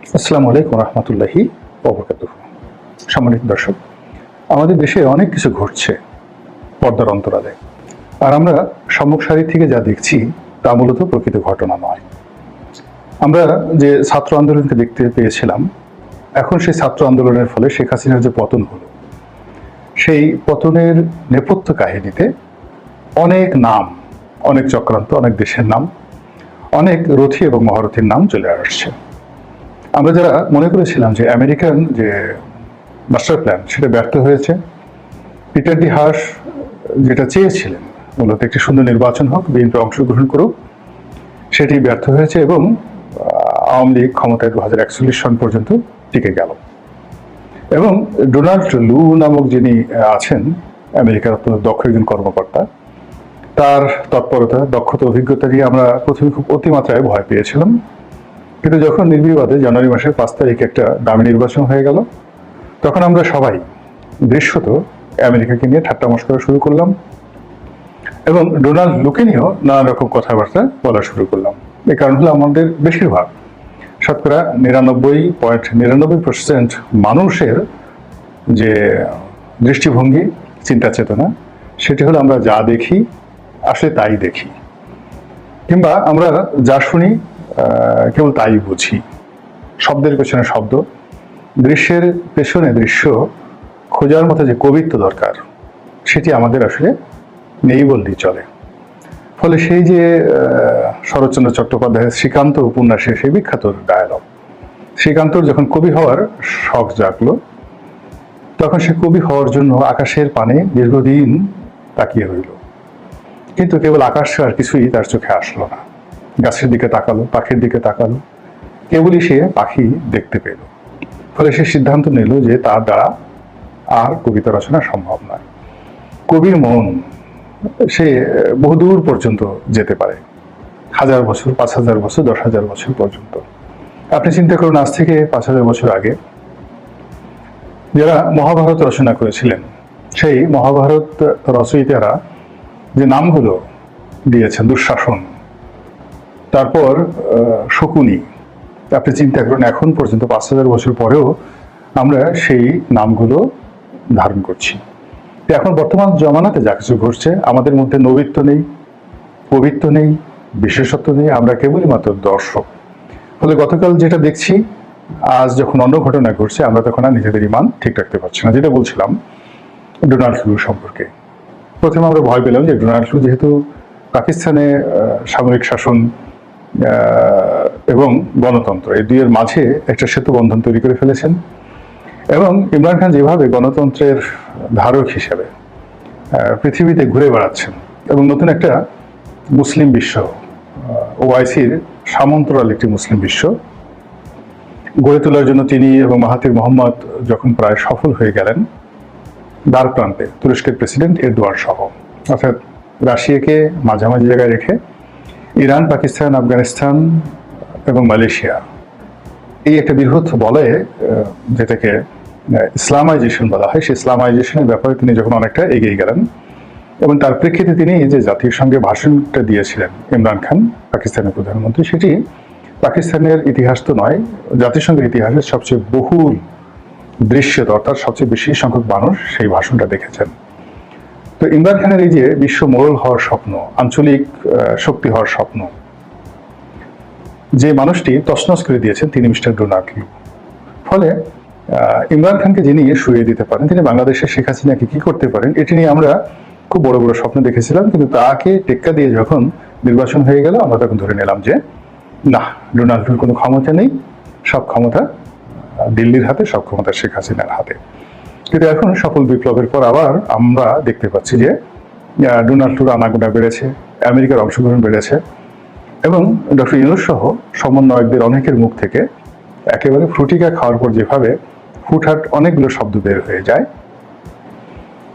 আসসালামু আলাইকুম রহমতুল্লাহি ওয়া বারাকাতুহু। সম্মানিত দর্শক, আমাদের দেশে অনেক কিছু ঘটছে পর্দার অন্তরালে, আর আমরা সম্মুখ সারি থেকে যা দেখছি তা মূলত প্রকৃত ঘটনা নয়। আমরা যে ছাত্র আন্দোলনকে দেখতে পেয়েছিলাম, এখন সেই ছাত্র আন্দোলনের ফলে শেখ হাসিনার যে পতন হলো, সেই পতনের নেপথ্য কাহিনীতে অনেক নাম, অনেক চক্রান্ত, অনেক দেশের নাম, অনেক রথী এবং মহারথীর নাম চলে আসছে। আমরা যারা মনে করেছিলাম যে আমেরিকান যে মাস্টার প্ল্যান সেটা ব্যর্থ হয়েছে, পিটার ডি হাস যেটা চেয়েছিলেন মূলত একটি সুন্দর নির্বাচন হোক, বিএনপি অংশগ্রহণ করুক, সেটি ব্যর্থ হয়েছে এবং আওয়ামী লীগ ক্ষমতায় 2041 সন পর্যন্ত টিকে গেল। এবং ডোনাল্ড লু নামক যিনি আছেন আমেরিকার অত্যন্ত দক্ষ একজন কর্মকর্তা, তার তৎপরতা, দক্ষতা, অভিজ্ঞতা নিয়ে আমরা প্রথমে খুব অতিমাত্রায় ভয় পেয়েছিলাম। কিন্তু যখন নির্বিবাদে জানুয়ারি মাসের 5 তারিখে একটা দামি নির্বাচন হয়ে গেল, তখন আমরা সবাই দৃশ্যত আমেরিকাকে নিয়ে ঠাট্টা মশকরা শুরু করলাম এবং ডোনাল্ড লুকে নিয়েও নানা রকম কথাবার্তা বলা শুরু করলাম। এই কারণ হলো আমাদের বেশিরভাগ, শতকরা 99.99% মানুষের যে দৃষ্টিভঙ্গি, চিন্তা চেতনা, সেটি হলো আমরা যা দেখি আসলে তাই দেখি, কিংবা আমরা যা শুনি কেবল তাই বুঝি। শব্দের পেছনে শব্দ, দৃশ্যের পেছনে দৃশ্য খোঁজার মতো যে কবিত্ব দরকার, সেটি আমাদের আসলে নেই বললেই চলে। ফলে সেই যে শরৎচন্দ্র চট্টোপাধ্যায়ের শ্রীকান্ত উপন্যাসের সেই বিখ্যাত ডায়ালগ, শ্রীকান্তর যখন কবি হওয়ার শখ জাগলো, তখন সে কবি হওয়ার জন্য আকাশের পানে দীর্ঘদিন তাকিয়ে রইল, কিন্তু কেবল আকাশ আর কিছুই তার চোখে আসলো না। গাছের দিকে তাকালো, পাখির দিকে তাকালো, কেবলই সে পাখি দেখতে পেল। ফলে সে সিদ্ধান্ত নিল যে তার দ্বারা আর কবিতা রচনা সম্ভব নয়। কবির মন সে বহুদূর পর্যন্ত যেতে পারে, 1000 বছর, 5000 বছর, 10,000 বছর পর্যন্ত। আপনি চিন্তা করুন, আজ থেকে 5000 বছর আগে যারা মহাভারত রচনা করেছিলেন, সেই মহাভারত রচয়িতারা যে নামগুলো দিয়েছেন, দুঃশাসন, তারপর শকুনি, আপনি চিন্তা করুন এখন পর্যন্ত 5000 বছর পরেও আমরা সেই নামগুলো ধারণ করছি। এখন বর্তমান জমানাতে যা কিছু ঘটছে, আমাদের মধ্যে নবীত্ব নেই, কবিত্ব নেই, বিশেষত্ব নেই, আমরা কেবলই মাত্র দর্শক। ফলে গতকাল যেটা দেখছি, আজ যখন অন্য ঘটনা ঘটছে, আমরা তখন আর নিজেদের ইমান ঠিক রাখতে পারছি না। যেটা বলছিলাম ডোনাল্ড লু সম্পর্কে, প্রথমে আমরা ভয় পেলাম যে ডোনাল্ড লু যেহেতু পাকিস্তানে সামরিক শাসন এবং গণতন্ত্র, এই দুইয়ের মাঝে একটা সেতু বন্ধন তৈরি করে ফেলেছেন, এবং ইমরান খান যেভাবে গণতন্ত্রের ধারক হিসেবে পৃথিবীতে ঘুরে বেড়াচ্ছেন এবং নতুন একটা মুসলিম বিশ্ব, ওআইসির সমান্তরাল একটি মুসলিম বিশ্ব গড়ে তোলার জন্য তিনি এবং মাহাথির মোহাম্মদ যখন প্রায় সফল হয়ে গেলেন দ্বার প্রান্তে, তুরস্কের প্রেসিডেন্ট এরদোয়ান সহ, অর্থাৎ রাশিয়াকে মাঝামাঝি জায়গায় রেখে ইরান, পাকিস্তান, আফগানিস্তান এবং মালয়েশিয়া, এই একটা বৃহৎ বলয়ে, যেটাকে ইসলামাইজেশন বলা হয়, সেই ইসলামাইজেশনের ব্যাপারে তিনি যখন অনেকটা এগিয়ে গেলেন, এবং তার প্রেক্ষিতে তিনি যে জাতির সঙ্গে ভাষণটা দিয়েছিলেন ইমরান খান, পাকিস্তানের প্রধানমন্ত্রী, সেটি পাকিস্তানের ইতিহাস তো নয়, জাতিসংঘের ইতিহাসের সবচেয়ে বহুল দৃশ্যত, অর্থাৎ সবচেয়ে বেশি সংখ্যক মানুষ সেই ভাষণটা দেখেছেন। তো ইমরান খানের এই যে বিশ্ব মোড়ল হওয়ার স্বপ্ন, আঞ্চলিক শক্তি হওয়ার স্বপ্ন, যে মানুষটি তছনছ করে দিয়েছেন তিনি মিস্টার ডোনাল্ড লু। ফলে ইমরান খানকে যিনি শুইয়ে দিতে পারেন, তিনি বাংলাদেশের শেখ হাসিনাকে কি করতে পারেন, এটি নিয়ে আমরা খুব বড় বড় স্বপ্ন দেখেছিলাম। কিন্তু তাকে টেক্কা দিয়ে যখন নির্বাচন হয়ে গেল, আমরা তখন ধরে নিলাম যে না, ডোনাল্ড লুর কোনো ক্ষমতা নেই, সব ক্ষমতা দিল্লির হাতে, সব ক্ষমতা শেখ হাসিনার হাতে। কিন্তু এখন সফল বিপ্লবের পর আবার আমরা দেখতে পাচ্ছি যে ডোনাল্ড লুর আনাগোনা বেড়েছে, আমেরিকার অংশগ্রহণ বেড়েছে, এবং ডক্টর ইউনূস সহ সমন্বয়কদের অনেকের মুখ থেকে একেবারে ফ্রুটিকা খাওয়ার পর যেভাবে হুটহাট অনেকগুলো শব্দ বের হয়ে যায়,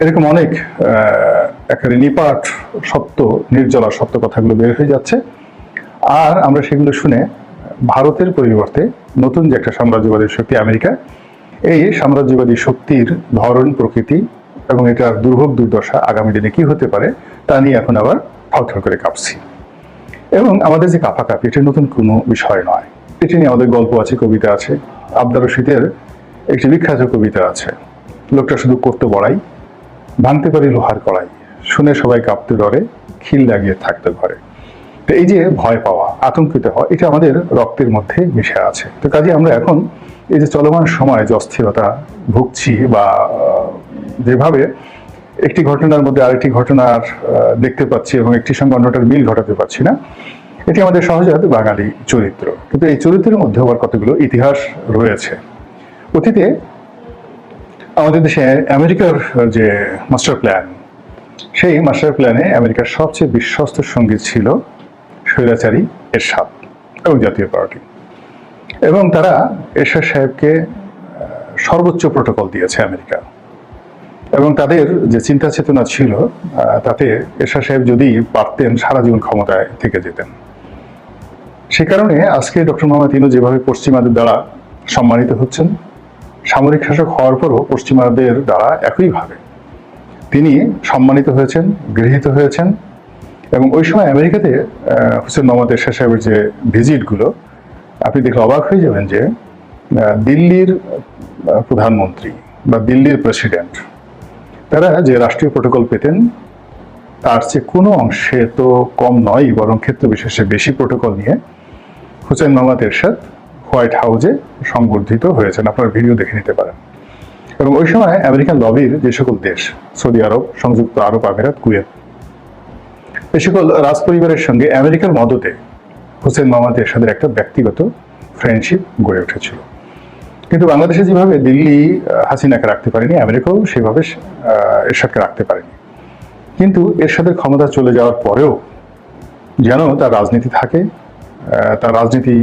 এরকম অনেক একেবারে নিপাট সত্য, নির্জলা সত্য কথাগুলো বের হয়ে যাচ্ছে। আর আমরা সেগুলো শুনে ভারতের পরিবর্তে নতুন যে একটা সাম্রাজ্যবাদী শক্তি আমেরিকা, এই সাম্রাজ্যবাদী শক্তির ধরন, প্রকৃতি এবং এটার দুর্ভোগ দুর্দশা আগামী দিনে কি হতে পারে তা নিয়ে এখন আবার থরথর করে কাঁপছি। এবং আমাদের যে কাঁপাকাঁপি, এটা নতুন কোনো বিষয় নয়, এটি নিয়ে আমাদের গল্প আছে, কবিতা আছে। আবদার রশিদের একটি বিখ্যাত কবিতা আছে, লোকটা শুধু করতে বড়াই, ভাঙতে পারি লোহার কড়াই, শুনে সবাই কাঁপতে ডরে, খিল লাগিয়ে থাকতে ঘরে। তো এই যে ভয় পাওয়া, আতঙ্কিত হওয়া, এটা আমাদের রক্তের মধ্যে মিশে আছে। তো কাজে আমরা এখন এই যে চলমান সময় যে অস্থিরতা ভুগছি, বা যেভাবে একটি ঘটনার মধ্যে আরেকটি ঘটনার দেখতে পাচ্ছি এবং একটির সঙ্গে অন্যটার মিল ঘটাতে পারছি না, এটি আমাদের সহজাত বাঙালি চরিত্র। কিন্তু এই চরিত্রের মধ্যে আবার কতগুলো ইতিহাস রয়েছে। অতীতে আমাদের দেশে আমেরিকার যে মাস্টার প্ল্যান, সেই মাস্টার প্ল্যানে আমেরিকার সবচেয়ে বিশ্বস্ত সঙ্গী ছিল স্বৈরাচারী এরশাদ এবং জাতীয় পার্টি। এবং তারা এরশাদ সাহেবকে সর্বোচ্চ প্রোটোকল দিয়েছে আমেরিকা। এবং তাদের যে চিন্তা চেতনা ছিল, তাতে এরশাদ সাহেব যদি পারতেন সারা জীবন ক্ষমতায় থেকে যেতেন। সে কারণে আজকে ডক্টর মোহাম্মদ ইউনূস যেভাবে পশ্চিমাদের দ্বারা সম্মানিত হচ্ছেন, সামরিক শাসক হওয়ার পরও পশ্চিমাদের দ্বারা একইভাবে তিনি সম্মানিত হয়েছেন, গৃহীত হয়েছেন। এবং ওই সময় আমেরিকাতে হোসেন মোহাম্মদ এরশাদ সাহেবের যে ভিজিটগুলো, আপনি দেখলে অবাক হয়ে যাবেন যে দিল্লির প্রধানমন্ত্রী বা দিল্লির প্রেসিডেন্ট, তারা যে রাষ্ট্রীয় প্রোটোকল পেতেন তার চেয়ে কোনো অংশে তো কম নয়, বরং ক্ষেত্র বিশেষে বেশি প্রোটোকল নিয়ে হোসেন মোহাম্মদ এরশাদ হোয়াইট হাউসে সংবর্ধিত হয়েছেন। আপনারা ভিডিও দেখে নিতে পারেন। এবং ওই সময় আমেরিকান লবির যে সকল দেশ, সৌদি আরব, সংযুক্ত আরব আমিরাত, কুয়েত, এই সকল রাজ পরিবারের সঙ্গে আমেরিকার মদতে হোসেন মোহাম্মদ এরশাদের একটা ব্যক্তিগত ফ্রেন্ডশিপ গড়ে উঠেছিল। কিন্তু বাংলাদেশে যেভাবে দিল্লি হাসিনাকে রাখতে পারেনি, আমেরিকাও সেভাবে এরশাদকে রাখতে পারেনি। কিন্তু এরশাদের ক্ষমতা চলে যাওয়ার পরেও যেন তার রাজনীতি থাকে, তার রাজনীতি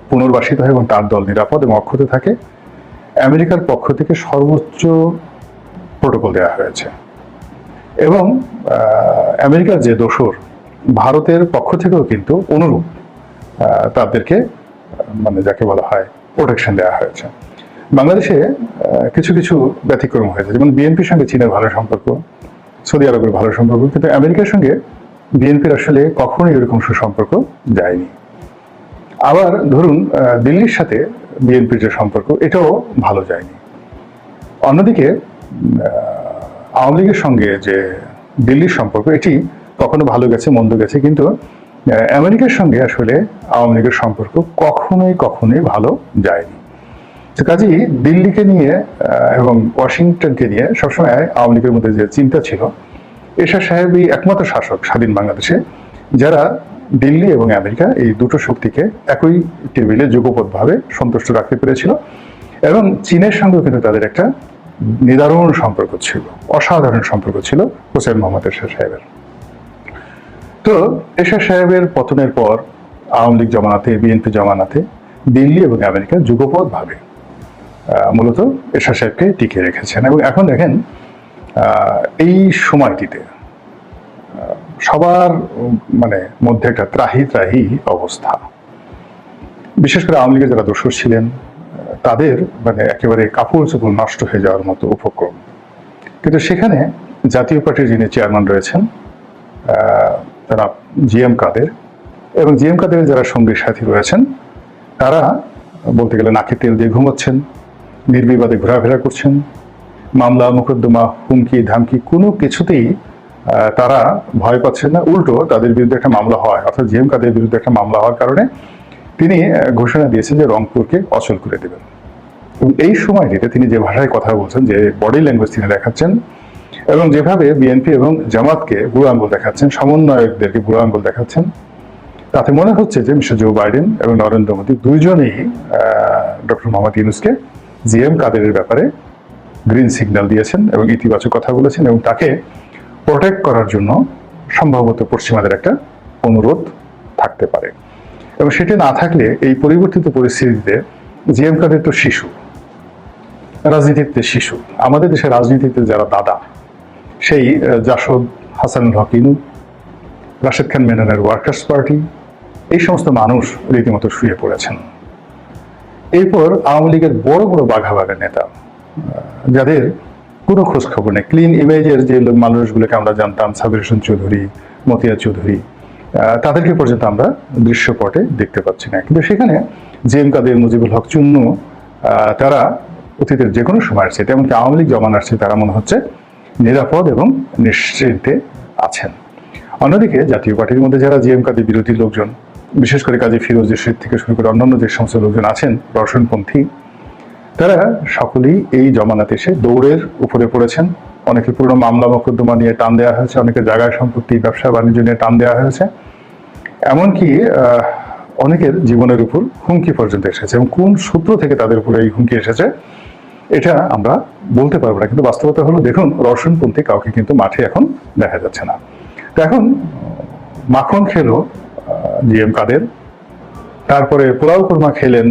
পুনর্বাসিত হয় এবং তার দল নিরাপদ এবং অক্ষত থাকে, আমেরিকার পক্ষ থেকে সর্বোচ্চ প্রোটোকল দেওয়া হয়েছে। এবং আমেরিকার যে দোসর, ভারতের পক্ষ থেকেও কিন্তু অনুরূপ তাদেরকে, মানে যাকে বলা হয়, প্রোটেকশন দেওয়া হয়েছে। বাংলাদেশে কিছু কিছু ব্যতিক্রম হয়েছে, যেমন বিএনপির সঙ্গে চীনের ভালো সম্পর্ক, সৌদি আরবের ভালো সম্পর্ক, কিন্তু আমেরিকার সঙ্গে বিএনপির আসলে কখনোই এরকম সুসম্পর্ক যায়নি। আবার ধরুন দিল্লির সাথে বিএনপির যে সম্পর্ক, এটাও ভালো যায়নি। অন্যদিকে আওয়ামী লীগের সঙ্গে যে দিল্লির সম্পর্ক, এটি কখনো ভালো গেছে, মন্দ গেছে, কিন্তু আমেরিকার সঙ্গে আসলে আওয়ামী লীগের সম্পর্ক কখনোই ভালো যায়নি। তো কাজেই দিল্লিকে নিয়ে এবং ওয়াশিংটনকে নিয়ে সবসময় আওয়ামী লীগের মধ্যে যে চিন্তা ছিল, এরশাদ সাহেবই একমাত্র শাসক স্বাধীন বাংলাদেশে যারা দিল্লি এবং আমেরিকা এই দুটো শক্তিকে একই টেবিলে যুগপৎভাবে সন্তুষ্ট রাখতে পেরেছিল। এবং চীনের সঙ্গেও কিন্তু তাদের একটা নিদারুণ সম্পর্ক ছিল, অসাধারণ সম্পর্ক ছিল হোসেন মোহাম্মদ এরশাদ সাহেবের। তো এরশাদ সাহেবের পতনের পর আওয়ামী লীগ জমানাতে, বিএনপি জমানাতে দিল্লি এবং আমেরিকা যুগপৎভাবে মূলত এরশাদ সাহেবকে টিকিয়ে রেখেছেন। এবং এখন দেখেন এই সময়টিতে সবার মানে মধ্যে একটা ত্রাহি অবস্থা। বিশেষ করে আওয়ামী লীগের যারা দোসর ছিলেন তাদের মানে একেবারে কাপড় চোপড় নষ্ট হয়ে যাওয়ার মতো উপক্রম। কিন্তু সেখানে জাতীয় পার্টির যিনি চেয়ারম্যান রয়েছেন, তারা জিএম কাদের, এবং জিএম কাদেরের যারা সঙ্গী সাথী রয়েছেন, তারা বলতে গেলে নাকে তেল দিয়ে ঘুমাচ্ছেন, নির্বিবাদে ঘোরাফেরা করছেন, মামলা মোকদ্দমা, হুমকি ধামকি কোনো কিছুতেই তারা ভয় পাচ্ছেন না। উল্টো তাদের বিরুদ্ধে একটা মামলা হয়, অর্থাৎ জিএম কাদের বিরুদ্ধে একটা মামলা হওয়ার কারণে তিনি ঘোষণা দিয়েছেন যে রংপুরকে অচল করে দেবেন। এবং এই সময়টিতে তিনি যে ভাষায় কথা বলছেন, যে বডি ল্যাঙ্গুয়েজ তিনি দেখাচ্ছেন, এবং যেভাবে বিএনপি এবং জামাতকে বুড়ো আঙ্গুল দেখাচ্ছেন, সমন্বয়কদেরকে বুড়ো আঙ্গুল দেখাচ্ছেন, তাতে মনে হচ্ছে যে মিস্টার জো বাইডেন এবং নরেন্দ্র মোদী দুইজনেই ডক্টর মোহাম্মদ ইউনূসকে জিএম কাদেরের ব্যাপারে গ্রিন সিগন্যাল দিয়েছেন এবং ইতিবাচক কথা বলেছেন, এবং তাকে প্রোটেক্ট করার জন্য সম্ভবত পশ্চিমাদের একটা অনুরোধ থাকতে পারে। এবং সেটি না থাকলে এই পরিবর্তিত পরিস্থিতিতে জিএম কাদের তো শিশু, রাজনীতিতে শিশু। আমাদের দেশের রাজনীতিতে যারা দাদা, সেই জাসদ, হাসানুল হক ইনু, রাশেদ খান মেননের ওয়ার্কার্স পার্টি, এই সমস্ত মানুষ রীতিমতো শুয়ে পড়েছেন। এরপর আওয়ামী লীগের বড় বড় বাঘা নেতা, যাদের কোনো খোঁজ খবর নেই, ক্লিন ইমেজের যে মানুষগুলোকে আমরা জানতাম, সাবির হোসেন চৌধুরী, মতিয়া চৌধুরী, তাদেরকে পর্যন্ত আমরা দৃশ্যপটে দেখতে পাচ্ছি না। কিন্তু সেখানে জিএম কাদের, মুজিবুল হক চুন্নু তারা অতীতের যে কোনো সময় আসছে, এমনকি আওয়ামী লীগ জমান আসছে, তারা মনে হচ্ছে নিরাপদ এবং নিশ্চিন্তে আছেন। অন্যদিকে জাতীয় পার্টির মধ্যে যারা জিএম কাদের বিরোধী লোকজন, বিশেষ করে কাজী ফিরোজ রশিদ থেকে শুরু করে অন্যান্য যে সমস্ত লোকজন আছেন রওশনপন্থী, তারা সকলেই এই জমানাতে এসে দৌড়ের উপরে পড়েছেন। অনেকে পুরনো মামলা মোকদ্দমা নিয়ে টান দেওয়া হয়েছে, অনেকে জায়গায় সম্পত্তি, ব্যবসা বাণিজ্য নিয়ে টান দেওয়া হয়েছে, এমনকি অনেকের জীবনের উপর হুমকি পর্যন্ত এসেছে। এবং কোন সূত্র থেকে তাদের উপরে এই হুমকি এসেছে এটা আমরা বলতে পারবো না। কিন্তু বাস্তবতা হলো, দেখুন, রওশনপন্থী কাউকে কিন্তু মাঠে এখন দেখা যাচ্ছে না। তো এখন মাখন খেলো জিএম কাদের, তারপরে পোলাও কোরমা খেলেন